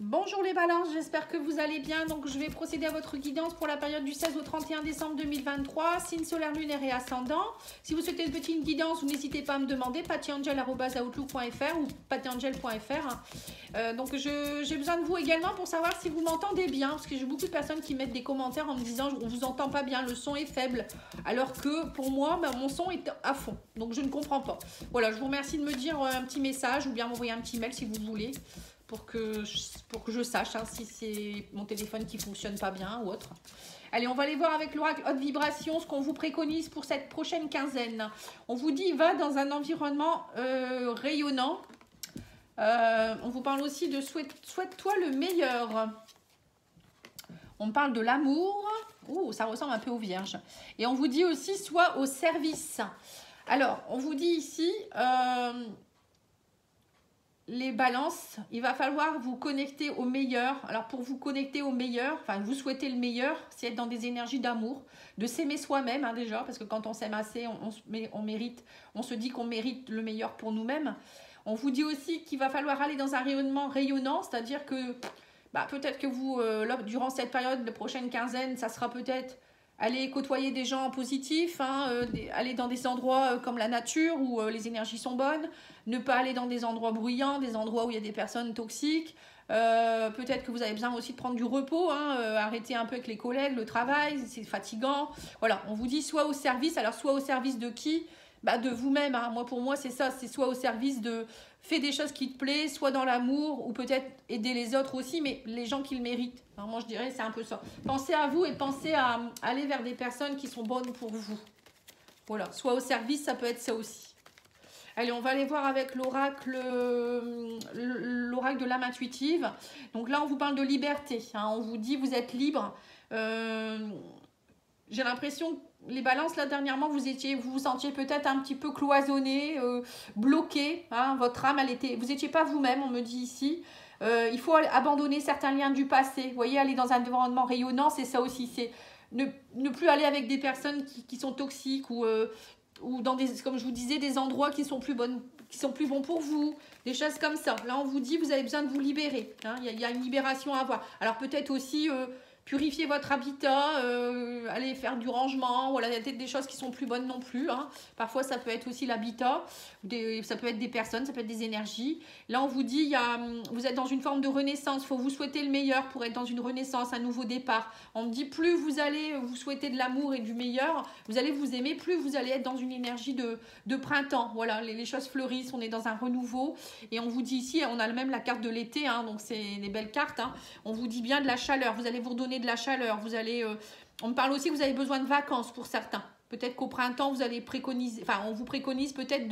Bonjour les balances, j'espère que vous allez bien. Donc je vais procéder à votre guidance pour la période du 16 au 31 décembre 2023, signe solaire, lunaire et ascendant. Si vous souhaitez une petite guidance, vous n'hésitez pas à me demander, pattyangel@outlook.fr ou pattyangel.fr. Donc j'ai besoin de vous également pour savoir si vous m'entendez bien, parce que j'ai beaucoup de personnes qui mettent des commentaires en me disant on vous entend pas bien, le son est faible, alors que pour moi mon son est à fond, donc je ne comprends pas. Voilà, je vous remercie de me dire un petit message ou bien m'envoyer un petit mail si vous voulez. Pour que je sache si c'est mon téléphone qui ne fonctionne pas bien ou autre. Allez, on va aller voir avec l'oracle haute vibration ce qu'on vous préconise pour cette prochaine quinzaine. On vous dit, va dans un environnement rayonnant. On vous parle aussi de souhaite-toi le meilleur. On parle de l'amour. Ouh, ça ressemble un peu aux vierges. Et on vous dit aussi, sois au service. Alors, on vous dit ici... les balances, il va falloir vous connecter au meilleur. Alors pour vous connecter au meilleur, enfin vous souhaitez le meilleur, c'est être dans des énergies d'amour, de s'aimer soi-même déjà, parce que quand on s'aime assez, on se dit qu'on mérite le meilleur pour nous-mêmes. On vous dit aussi qu'il va falloir aller dans un rayonnement rayonnant, c'est-à-dire que peut-être que vous, durant cette période, la prochaine quinzaine, ça sera peut-être aller côtoyer des gens positifs, aller dans des endroits comme la nature où les énergies sont bonnes, ne pas aller dans des endroits bruyants, des endroits où il y a des personnes toxiques. Peut-être que vous avez besoin aussi de prendre du repos, arrêter un peu avec les collègues, le travail, c'est fatigant. Voilà, on vous dit soit au service, alors soit au service de qui ? De vous-même. Pour moi, c'est ça, c'est soit au service de fais des choses qui te plaisent, soit dans l'amour, ou peut-être aider les autres aussi, mais les gens qui le méritent. Alors moi, je dirais, c'est un peu ça. Pensez à vous et pensez à aller vers des personnes qui sont bonnes pour vous. Voilà, soit au service, ça peut être ça aussi. Allez, on va aller voir avec l'oracle de l'âme intuitive. Donc là, on vous parle de liberté. On vous dit, vous êtes libre. J'ai l'impression, les balances, là, dernièrement, vous vous sentiez peut-être un petit peu cloisonné, bloqué. Votre âme, vous n'étiez pas vous-même, on me dit ici. Il faut abandonner certains liens du passé. Vous voyez, aller dans un environnement rayonnant, c'est ça aussi. C'est ne plus aller avec des personnes qui sont toxiques ou dans comme je vous disais, des endroits qui sont plus bons pour vous, des choses comme ça. Là, on vous dit, vous avez besoin de vous libérer. Il y a une libération à avoir. Alors, peut-être aussi purifier votre habitat, aller faire du rangement. Voilà, il y a peut-être des choses qui sont plus bonnes non plus. Parfois, ça peut être aussi l'habitat, ça peut être des personnes, ça peut être des énergies. Là, on vous dit, vous êtes dans une forme de renaissance. Il faut vous souhaiter le meilleur pour être dans une renaissance, un nouveau départ. On me dit, plus vous allez vous souhaiter de l'amour et du meilleur, vous allez vous aimer, plus vous allez être dans une énergie de printemps. Voilà, les choses fleurissent, on est dans un renouveau. Et on vous dit ici, on a même la carte de l'été, donc c'est des belles cartes. On vous dit bien de la chaleur, vous allez vous redonner de la chaleur, on me parle aussi que vous avez besoin de vacances pour certains. Peut-être qu'au printemps, vous allez préconiser, on vous préconise peut-être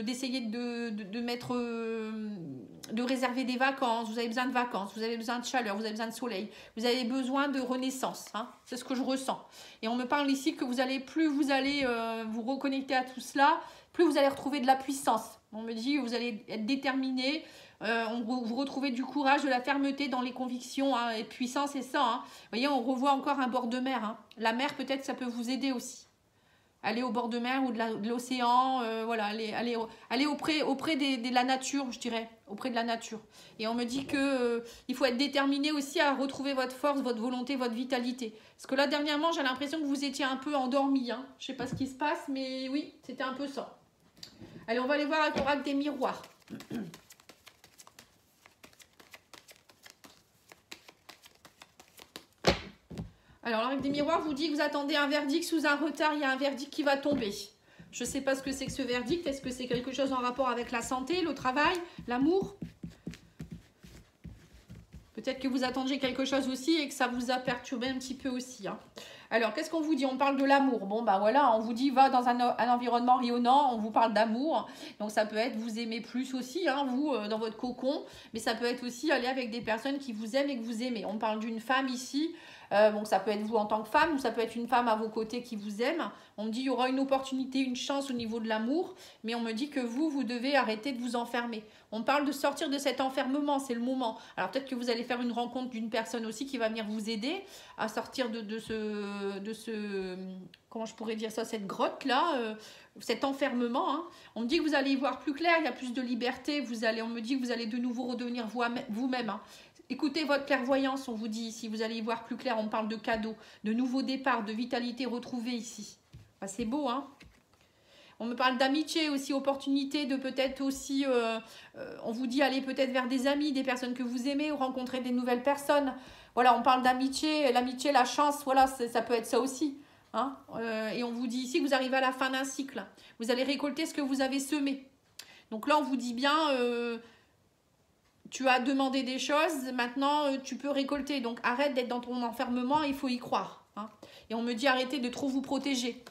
d'essayer de mettre, de réserver des vacances. Vous avez besoin de vacances, vous avez besoin de chaleur, vous avez besoin de soleil, vous avez besoin de renaissance. C'est ce que je ressens. Et on me parle ici que plus vous allez vous reconnecter à tout cela, plus vous allez retrouver de la puissance. On me dit que vous allez être déterminé. Vous retrouvez du courage, de la fermeté dans les convictions, et puissance, c'est ça. Vous voyez, on revoit encore un bord de mer. La mer, peut-être, ça peut vous aider aussi. Aller au bord de mer ou de l'océan, voilà, aller auprès de la nature, je dirais, auprès de la nature. Et on me dit que il faut être déterminé aussi à retrouver votre force, votre volonté, votre vitalité. Parce que là, dernièrement, j'ai l'impression que vous étiez un peu endormi. Je ne sais pas ce qui se passe, mais oui, c'était un peu ça. Allez, on va aller voir avec l'oracle des miroirs. Alors, l'oracle des miroirs vous dit que vous attendez un verdict sous un retard. Il y a un verdict qui va tomber. Je ne sais pas ce que c'est que ce verdict. Est-ce que c'est quelque chose en rapport avec la santé, le travail, l'amour? Peut-être que vous attendiez quelque chose aussi et que ça vous a perturbé un petit peu aussi. Alors, qu'est-ce qu'on vous dit? On parle de l'amour. Bon, voilà, on vous dit, va dans un environnement rayonnant. On vous parle d'amour. Donc, ça peut être vous aimer plus aussi, vous, dans votre cocon. Mais ça peut être aussi aller avec des personnes qui vous aiment et que vous aimez. On parle d'une femme ici. Ça peut être vous en tant que femme ou ça peut être une femme à vos côtés qui vous aime. On me dit, il y aura une opportunité, une chance au niveau de l'amour. Mais on me dit que vous devez arrêter de vous enfermer. On parle de sortir de cet enfermement, c'est le moment. Alors, peut-être que vous allez faire une rencontre d'une personne aussi qui va venir vous aider à sortir de comment je pourrais dire ça, cette grotte-là, cet enfermement. Hein. On me dit que vous allez y voir plus clair, il y a plus de liberté, on me dit que vous allez de nouveau redevenir vous-même. Hein. Écoutez votre clairvoyance, on vous dit ici, vous allez y voir plus clair, on parle de cadeaux, de nouveaux départs, de vitalité retrouvée ici. Bah, c'est beau, hein. On me parle d'amitié aussi, opportunité de peut-être aussi, on vous dit aller peut-être vers des amis, des personnes que vous aimez ou rencontrer des nouvelles personnes. Voilà, on parle d'amitié, l'amitié, la chance, voilà, ça peut être ça aussi. Hein. Et on vous dit ici que vous arrivez à la fin d'un cycle. Vous allez récolter ce que vous avez semé. Donc là, on vous dit bien, tu as demandé des choses, maintenant tu peux récolter. Donc arrête d'être dans ton enfermement, il faut y croire. Hein. Et on me dit arrêtez de trop vous protéger.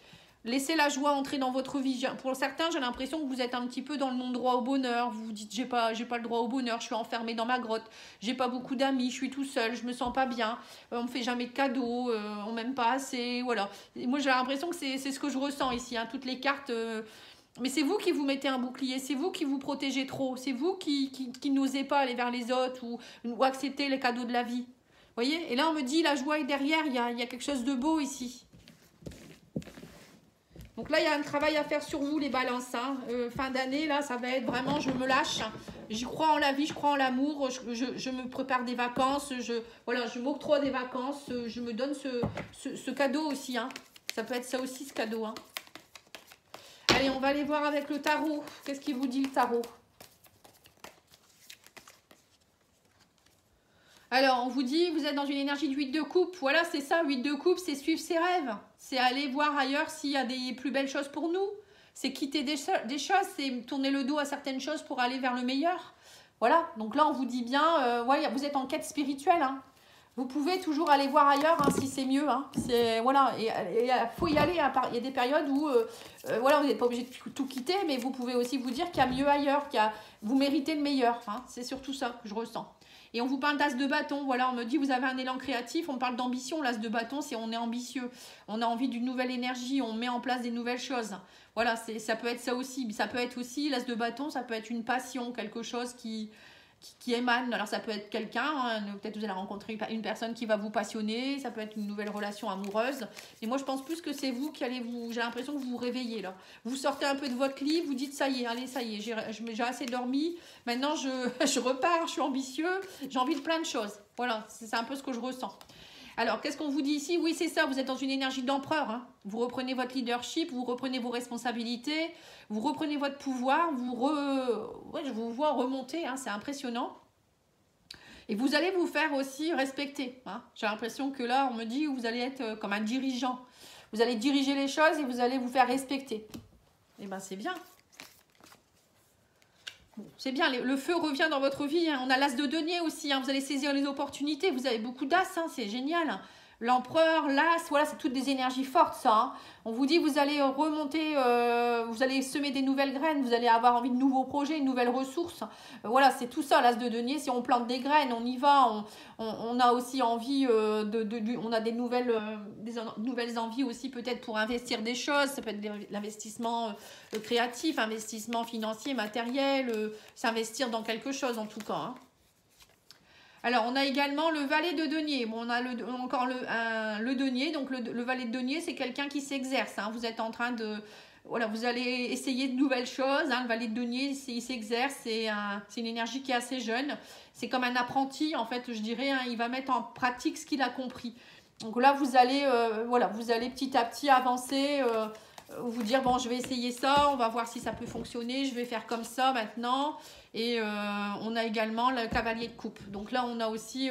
Laissez la joie entrer dans votre vie. Pour certains, j'ai l'impression que vous êtes un petit peu dans le non-droit au bonheur. Vous vous dites, j'ai pas le droit au bonheur, je suis enfermée dans ma grotte. J'ai pas beaucoup d'amis, je suis tout seul, je me sens pas bien. On me fait jamais de cadeaux, on m'aime pas assez. Voilà. Et moi, j'ai l'impression que c'est ce que je ressens ici. Hein, toutes les cartes. Mais c'est vous qui vous mettez un bouclier, c'est vous qui vous protégez trop. C'est vous qui n'osez pas aller vers les autres ou accepter les cadeaux de la vie. Vous voyez? Et là, on me dit, la joie est derrière, il y a quelque chose de beau ici. Donc là, il y a un travail à faire sur vous, les balances. Hein. Fin d'année, là, ça va être vraiment, je me lâche. J'y crois en la vie, je crois en l'amour. Je me prépare des vacances. Je m'octroie des vacances. Je me donne ce cadeau aussi. Hein. Ça peut être ça aussi, ce cadeau. Hein. Allez, on va aller voir avec le tarot. Qu'est-ce qu'il vous dit, le tarot? Alors, on vous dit, vous êtes dans une énergie de 8 de coupe. Voilà, c'est ça, 8 de coupe, c'est suivre ses rêves. C'est aller voir ailleurs s'il y a des plus belles choses pour nous. C'est quitter des choses, c'est tourner le dos à certaines choses pour aller vers le meilleur. Voilà, donc là, on vous dit bien, vous êtes en quête spirituelle. Hein. Vous pouvez toujours aller voir ailleurs hein, si c'est mieux. Hein. Voilà, et il faut y aller. Hein. Il y a des périodes où vous n'êtes pas obligé de tout quitter, mais vous pouvez aussi vous dire qu'il y a mieux ailleurs, vous méritez le meilleur. Hein. C'est surtout ça que je ressens. Et on vous parle d'as de bâton. Voilà, on me dit vous avez un élan créatif. On parle d'ambition. L'as de bâton, c'est on est ambitieux. On a envie d'une nouvelle énergie. On met en place des nouvelles choses. Voilà, ça peut être ça aussi. Ça peut être aussi, l'as de bâton, ça peut être une passion, quelque chose qui émane. Alors ça peut être quelqu'un, hein, peut-être vous allez rencontrer une personne qui va vous passionner, ça peut être une nouvelle relation amoureuse. Et moi je pense plus que c'est vous qui allez j'ai l'impression que vous vous réveillez là. Vous sortez un peu de votre lit, vous dites ça y est, allez ça y est, j'ai assez dormi, maintenant je repars, je suis ambitieux, j'ai envie de plein de choses. Voilà, c'est un peu ce que je ressens. Alors, qu'est-ce qu'on vous dit ici? Oui, c'est ça, vous êtes dans une énergie d'empereur. Hein. Vous reprenez votre leadership, vous reprenez vos responsabilités, vous reprenez votre pouvoir, je vous vois remonter, hein, c'est impressionnant. Et vous allez vous faire aussi respecter. Hein. J'ai l'impression que là, on me dit que vous allez être comme un dirigeant. Vous allez diriger les choses et vous allez vous faire respecter. Eh bien, c'est bien. Bon, c'est bien, le feu revient dans votre vie. Hein. On a l'as de denier aussi. Hein. Vous allez saisir les opportunités. Vous avez beaucoup d'as. Hein. C'est génial. L'empereur, l'as, voilà, c'est toutes des énergies fortes, ça. Hein. On vous dit, vous allez remonter, vous allez semer des nouvelles graines. Vous allez avoir envie de nouveaux projets, de nouvelles ressources. Voilà, c'est tout ça, l'as de denier. Si on plante des graines, on y va. On a aussi envie on a des nouvelles envies aussi peut-être pour investir des choses. Ça peut être l'investissement créatif, investissement financier, matériel, s'investir dans quelque chose en tout cas. Hein. Alors, on a également le valet de denier. Bon, on a encore le denier. Donc, le valet de denier, c'est quelqu'un qui s'exerce. Hein. Vous êtes en train de... Voilà, vous allez essayer de nouvelles choses. Hein. Le valet de denier, il s'exerce. C'est une énergie qui est assez jeune. C'est comme un apprenti, en fait, je dirais. Hein. Il va mettre en pratique ce qu'il a compris. Donc là, vous allez petit à petit avancer... vous dire, bon, je vais essayer ça, on va voir si ça peut fonctionner, je vais faire comme ça maintenant. Et on a également le cavalier de coupe. Donc là, on a aussi,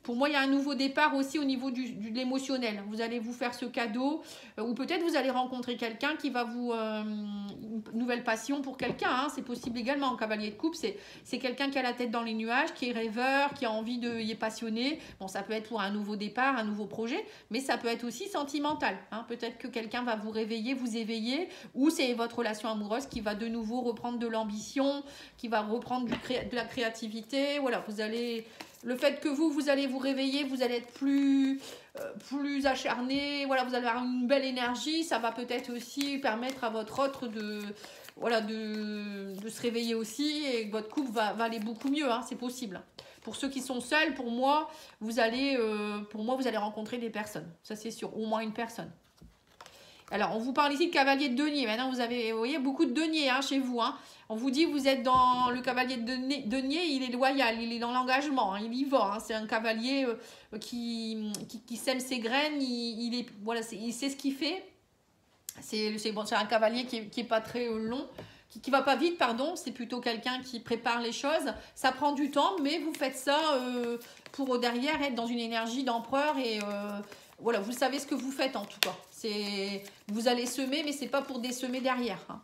pour moi, il y a un nouveau départ aussi au niveau de l'émotionnel. Vous allez vous faire ce cadeau, ou peut-être vous allez rencontrer quelqu'un qui va vous... une nouvelle passion pour quelqu'un, hein, c'est possible également. En cavalier de coupe, c'est quelqu'un qui a la tête dans les nuages, qui est rêveur, qui a envie y est passionné. Bon, ça peut être pour un nouveau départ, un nouveau projet, mais ça peut être aussi sentimental. Hein. Peut-être que quelqu'un va vous réveiller, vous éveiller, ou c'est votre relation amoureuse qui va de nouveau reprendre de l'ambition, qui va reprendre de la créativité. Voilà, le fait que vous allez vous réveiller, vous allez être plus acharné, voilà, vous allez avoir une belle énergie, ça va peut-être aussi permettre à votre autre voilà, de se réveiller aussi et que votre couple va aller beaucoup mieux, hein, c'est possible. Pour ceux qui sont seuls, pour moi, vous allez rencontrer des personnes, ça c'est sûr, au moins une personne. Alors, on vous parle ici de cavalier de denier. Maintenant, vous voyez, beaucoup de deniers hein, chez vous. Hein. On vous dit, vous êtes dans le cavalier de denier, il est loyal, il est dans l'engagement, hein, il y va. Hein. C'est un cavalier qui sème ses graines, il sait ce qu'il fait. C'est un cavalier qui est pas très long, qui va pas vite, pardon. C'est plutôt quelqu'un qui prépare les choses. Ça prend du temps, mais vous faites ça pour derrière être dans une énergie d'empereur et... voilà, vous savez ce que vous faites en tout cas. Vous allez semer, mais c'est pas pour désemer derrière. Hein.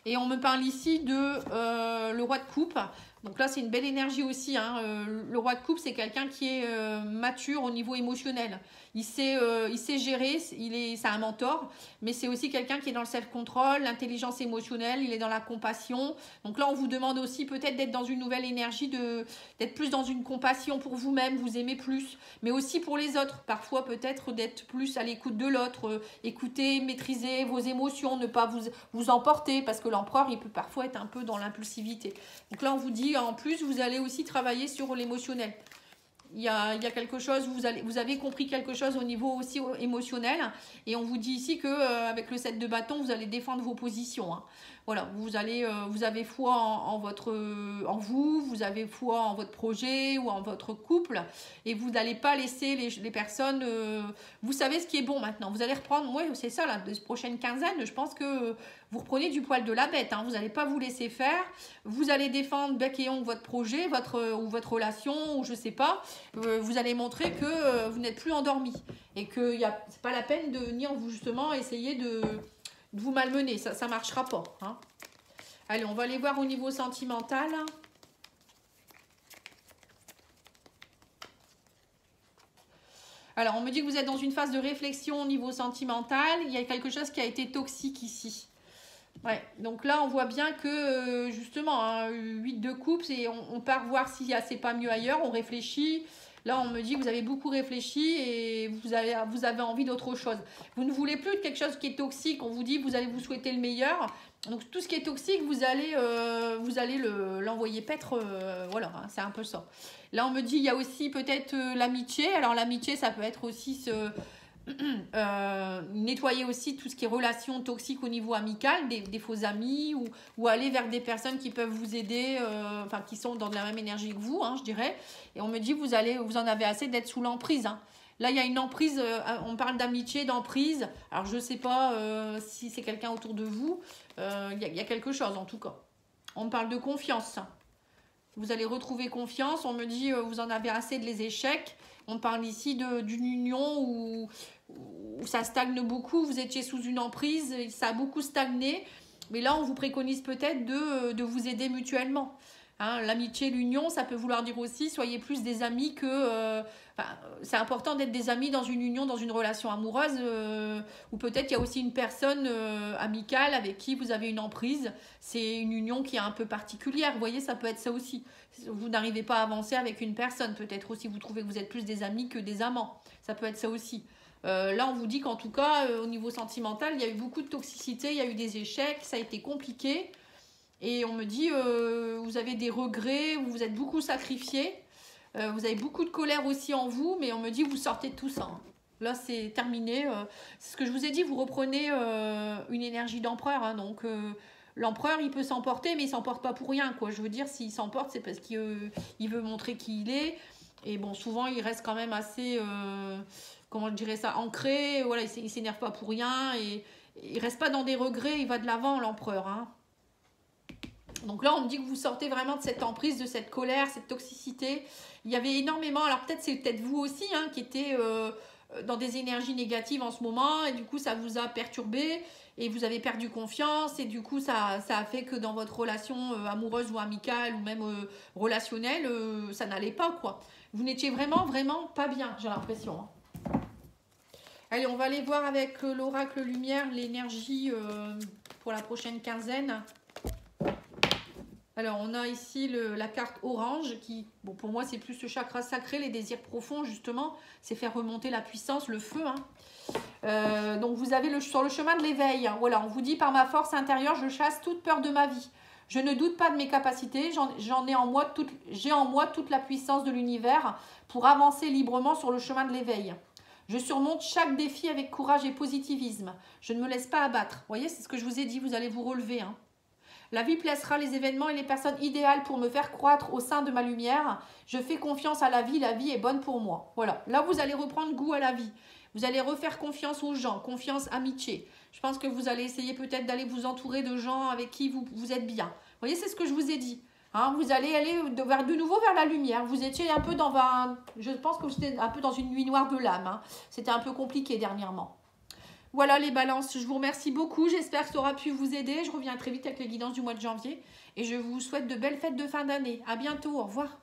Et on me parle ici de le roi de coupe. Donc là, c'est une belle énergie aussi. Hein. Le roi de coupe, c'est quelqu'un qui est mature au niveau émotionnel. Il sait gérer, c'est un mentor, mais c'est aussi quelqu'un qui est dans le self-control, l'intelligence émotionnelle, il est dans la compassion. Donc là, on vous demande aussi peut-être d'être dans une nouvelle énergie, d'être plus dans une compassion pour vous-même, vous aimer plus, mais aussi pour les autres. Parfois, peut-être d'être plus à l'écoute de l'autre, écouter, maîtriser vos émotions, ne pas vous emporter, parce que l'empereur, il peut parfois être un peu dans l'impulsivité. Donc là, on vous dit, en plus, vous allez aussi travailler sur l'émotionnel. Il y a quelque chose, vous avez compris quelque chose au niveau aussi émotionnel. Et on vous dit ici que avec le 7 de bâton, vous allez défendre vos positions. Hein. Voilà, vous avez foi en vous, vous avez foi en votre projet ou en votre couple. Et vous n'allez pas laisser les personnes... vous savez ce qui est bon maintenant. Vous allez reprendre, moi c'est ça, là, de prochaine quinzaine, je pense que vous reprenez du poil de la bête. Hein. Vous n'allez pas vous laisser faire. Vous allez défendre bec et ongle votre projet, ou votre relation, ou je sais pas. Vous allez montrer que vous n'êtes plus endormi. Et que c'est pas la peine de venir vous justement essayer de vous malmener, ça ne marchera pas. Hein. Allez, on va aller voir au niveau sentimental. Alors, on me dit que vous êtes dans une phase de réflexion au niveau sentimental. Il y a quelque chose qui a été toxique ici. Ouais, donc là, on voit bien que, justement, hein, 8 de coupe, on part voir si c'est pas mieux ailleurs, on réfléchit. Là, on me dit que vous avez beaucoup réfléchi et vous avez envie d'autre chose. Vous ne voulez plus de quelque chose qui est toxique. On vous dit que vous allez vous souhaiter le meilleur. Donc, tout ce qui est toxique, vous allez l'envoyer paître. Voilà, hein, c'est un peu ça. Là, on me dit, il y a aussi peut-être l'amitié. Alors, l'amitié, ça peut être aussi nettoyer aussi tout ce qui est relations toxiques au niveau amical, des faux amis ou aller vers des personnes qui peuvent vous aider, enfin qui sont dans la même énergie que vous, hein, je dirais. Et on me dit vous en avez assez d'être sous l'emprise. Hein. Là, il y a une emprise, on parle d'amitié, d'emprise. Alors, je ne sais pas si c'est quelqu'un autour de vous. Il y a quelque chose, en tout cas. On parle de confiance. Vous allez retrouver confiance. On me dit vous en avez assez de les échecs. On parle ici d'une union où ça stagne beaucoup. Vous étiez sous une emprise, ça a beaucoup stagné. Mais là, on vous préconise peut-être de vous aider mutuellement. Hein, l'amitié, l'union, ça peut vouloir dire aussi soyez plus des amis que... c'est important d'être des amis dans une union, dans une relation amoureuse, ou peut-être il y a aussi une personne amicale avec qui vous avez une emprise. C'est une union qui est un peu particulière. Vous voyez, ça peut être ça aussi. Vous n'arrivez pas à avancer avec une personne. Peut-être aussi vous trouvez que vous êtes plus des amis que des amants. Ça peut être ça aussi. Là, on vous dit qu'en tout cas, au niveau sentimental, il y a eu beaucoup de toxicité, il y a eu des échecs, ça a été compliqué. Et on me dit, vous avez des regrets, vous vous êtes beaucoup sacrifié, vous avez beaucoup de colère aussi en vous, mais on me dit, vous sortez de tout ça. Hein. Là, c'est terminé. C'est ce que je vous ai dit, vous reprenez une énergie d'empereur. Hein, donc, l'empereur, il peut s'emporter, mais il ne s'emporte pas pour rien. Quoi. Je veux dire, s'il s'emporte, c'est parce qu'il veut montrer qui il est. Et bon, souvent, il reste quand même assez, comment je dirais ça, ancré. Voilà, il ne s'énerve pas pour rien. Et il ne reste pas dans des regrets, il va de l'avant, l'empereur. Hein. Donc là, on me dit que vous sortez vraiment de cette emprise, de cette colère, cette toxicité. Il y avait énormément, alors c'est peut-être vous aussi hein, qui étiez dans des énergies négatives en ce moment et du coup, ça vous a perturbé et vous avez perdu confiance et du coup, ça a fait que dans votre relation amoureuse ou amicale ou même relationnelle, ça n'allait pas quoi. Vous n'étiez vraiment pas bien, j'ai l'impression. Hein. Allez, on va aller voir avec l'oracle lumière l'énergie pour la prochaine quinzaine. Alors, on a ici la carte orange qui, bon, pour moi, c'est plus le chakra sacré, les désirs profonds, justement. C'est faire remonter la puissance, le feu. Hein. Donc, vous avez sur le chemin de l'éveil. Hein, voilà, on vous dit, par ma force intérieure, je chasse toute peur de ma vie. Je ne doute pas de mes capacités. J'ai en moi toute la puissance de l'univers pour avancer librement sur le chemin de l'éveil. Je surmonte chaque défi avec courage et positivisme. Je ne me laisse pas abattre. Vous voyez, c'est ce que je vous ai dit, vous allez vous relever. Hein. La vie placera les événements et les personnes idéales pour me faire croître au sein de ma lumière. Je fais confiance à la vie est bonne pour moi. Voilà, là vous allez reprendre goût à la vie. Vous allez refaire confiance aux gens, confiance, amitié. Je pense que vous allez essayer peut-être d'aller vous entourer de gens avec qui vous êtes bien. Vous voyez, c'est ce que je vous ai dit. Hein, vous allez aller de nouveau vers la lumière. Vous étiez un peu je pense que vous étiez un peu dans une nuit noire de l'âme. Hein. C'était un peu compliqué dernièrement. Voilà les balances, je vous remercie beaucoup, j'espère que ça aura pu vous aider. Je reviens très vite avec les guidances du mois de janvier et je vous souhaite de belles fêtes de fin d'année. À bientôt, au revoir.